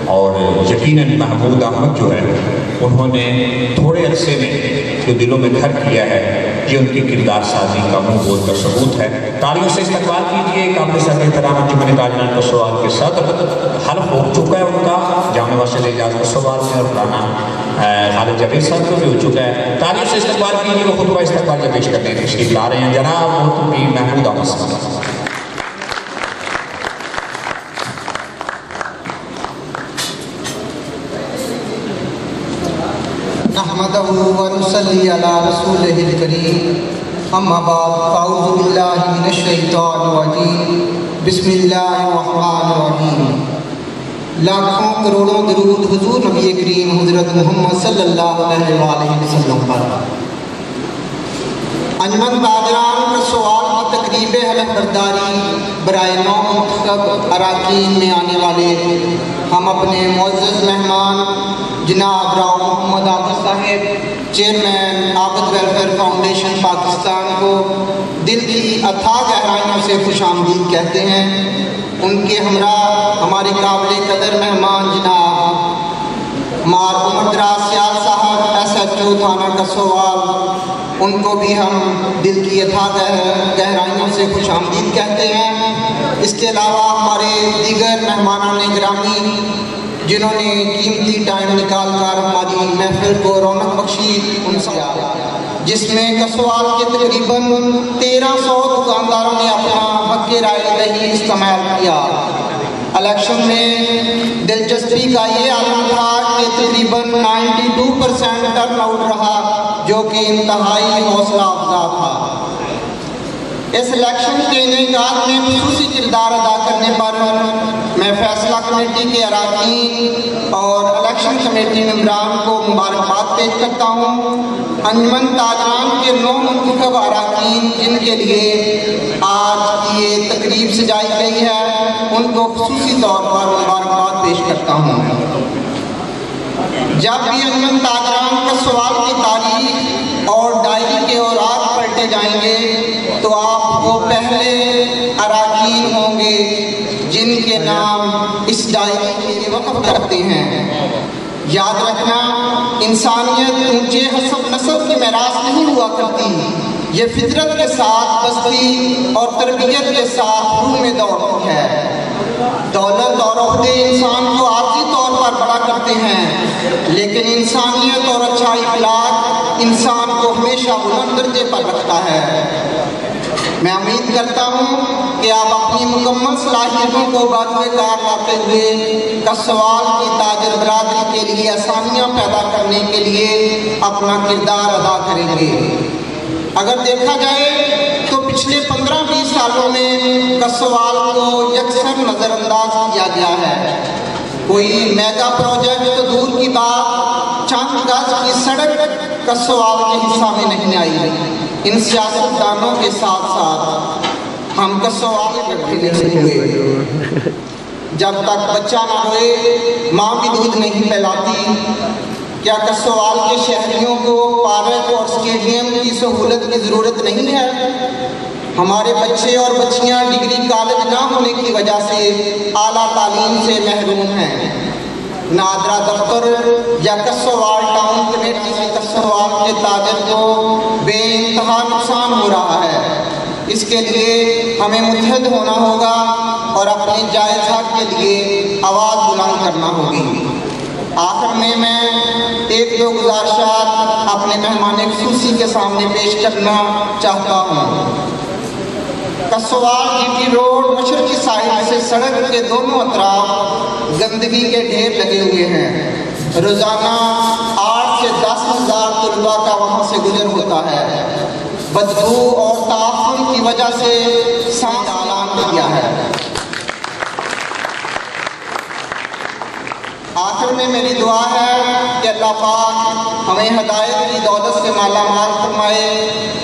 और यकीनन महमूद अहमद जो है उन्होंने थोड़े अरसे में जो दिलों में घर किया है, ये उनकी किरदार साजी का मुँह बोल का सबूत है। तालियों से इस्तकबाल कीजिए काबिल सर एहतराम अंजुमन ताजरान का सवाल के सदर हल्फ हो चुका है उनका जामे मस्जिद इजाज़ का सवाल में, और राना खालिद जबीर साहब को भी हो चुका है। तालियों से इस्तकबाल कीजिए, वो खुतबा इस्तकबाल पेश करने तशरीफ ला रहे हैं जनाब मुफ्ती महमूद अहमद साहब। नहमदहु व नुसल्ली अला रसूलिहिल करीम अम्मा बाद फ़अऊज़ु बिल्लाहि मिनश शैतानिर रजीम बिस्मिल्लाहिर रहमानिर रहीम। लाखों करोड़ों दरूद हुजूर नबी करीम हज़रत मोहम्मद सल्लल्लाहु अलैहि वसल्लम पर। अंजुमन ताजरान का सवाल की तकरीब हलफ बर्दारी बराए नौ मुंतखब अराकीन में आने वाले हम अपने मुअज़्ज़ज़ मेहमान जनाब राव मोहम्मद आबिद साहिब, chairman Abid welfare foundation Pakistan को दिल की अथाह गहराइयों से खुशामदीद कहते हैं। उनके हमरा हमारे काबिल कदर मेहमान जनाब मार उमर दराज सियाल साहब SHO थाना कसोवाल, उनको भी हम दिल की अथाह गहराइयों से खुशामदीद कहते हैं। इसके अलावा हमारे दीगर मेहमानान गिरामी जिन्होंने कीमती टाइम निकाल कर हमारी महफिल को रौनक बख्शी, उनसे जिसमें कसवाल के तकरीबन 1300 दुकानदारों ने अपना हक़ राय दही इस्तेमाल किया। इलेक्शन में दिलचस्पी का ये आलम था कि तकरीबन 92% टर्नआउट रहा, जो कि इंतहाई हौसला अफजा था। इस इलेक्शन के इनेकाद में खुसूसी किरदार अदा करने पर मैं फैसला कमेटी के अराकीन और इलेक्शन कमेटी मेंबरान को मुबारकबाद पेश करता हूँ। अंजुमन ताजरान के 9 मुंतखब अराकीन जिनके लिए आज ये तकरीब सजाई गई है, उनको खुसूसी तौर पर मुबारकबाद पेश करता हूँ। जब भी अंजुमन ताजरान का सवाल की तारीख और डायरी के औरात पलटे जाएंगे तो आप वो पहले अराकीन होंगे जिनके नाम इस डायरी के लिए वक़्फ़ करते हैं। याद रखना, इंसानियत ऊंचे हसब नस्ब की मेरास नहीं हुआ करती, ये फितरत के साथ बस्ती और तरबियत के साथ रूह में दौड़ती है। दौलत और ओहदे इंसान को आर्जी तौर पर बड़ा करते हैं, लेकिन इंसानियत और अच्छा इखलाक इंसान को हमेशा बुलंद दर्जे पर रखता है। मैं उम्मीद करता हूँ कि आप अपनी मुकम्मल सलाहियतों को बारूकार लाते हुए कसवाल की ताजर बरादरी के लिए आसानियाँ पैदा करने के लिए अपना किरदार अदा करेंगे। अगर देखा जाए तो पिछले 15-20 सालों में कसवाल को यकसर नज़रअंदाज किया गया है। कोई मेगा प्रोजेक्ट तो दूर की बात, चंद गज की सड़क कसवाल के हिस्सा में नहीं आई। इन सियासतदानों के साथ साथ हम कसवाल इकट्ठे नहीं हुए। जब तक बच्चा ना रोए माँ भी दूध नहीं पिलाती। क्या कसवाल के शहरियों को पार्क और स्टेडियम की सहूलत की ज़रूरत नहीं है? हमारे बच्चे और बच्चियाँ डिग्री कॉलेज ना होने की वजह से आला तालीम से महरूम हैं। नादरा दफ्तर या कसवाल टाउन कमेटी की कसवाल के ताजर को बेइंतहा नुकसान हो रहा है। इसके लिए हमें मुत्तहद होना होगा और अपनी जायज़ हक़ के लिए आवाज़ बुलंद करना होगी। आखिर में मैं एक दो गुजारिशात अपने मेहमान खुसूसी के सामने पेश करना चाहता हूँ। कसवाल GT रोड मशरक़ी साइड से सड़क के दोनों अतराफ गंदगी के ढेर लगे हुए हैं। रोज़ाना 8 से 10 हज़ार तलबा का वहाँ से गुजर होता है। बदबू और ताफ़ुन की वजह से सांस ऐलान किया है। आखिर में मेरी दुआ है कि अल्लाह पाक हमें हदायत की दौलत से मालामाल फरमाए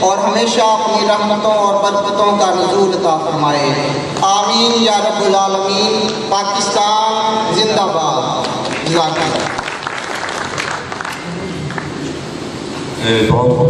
और हमेशा अपनी रहमतों और बरकतों का नुज़ूल अता फरमाए। आमीन या रब्बुल आलमीन। पाकिस्तान जिंदाबाद। बहुत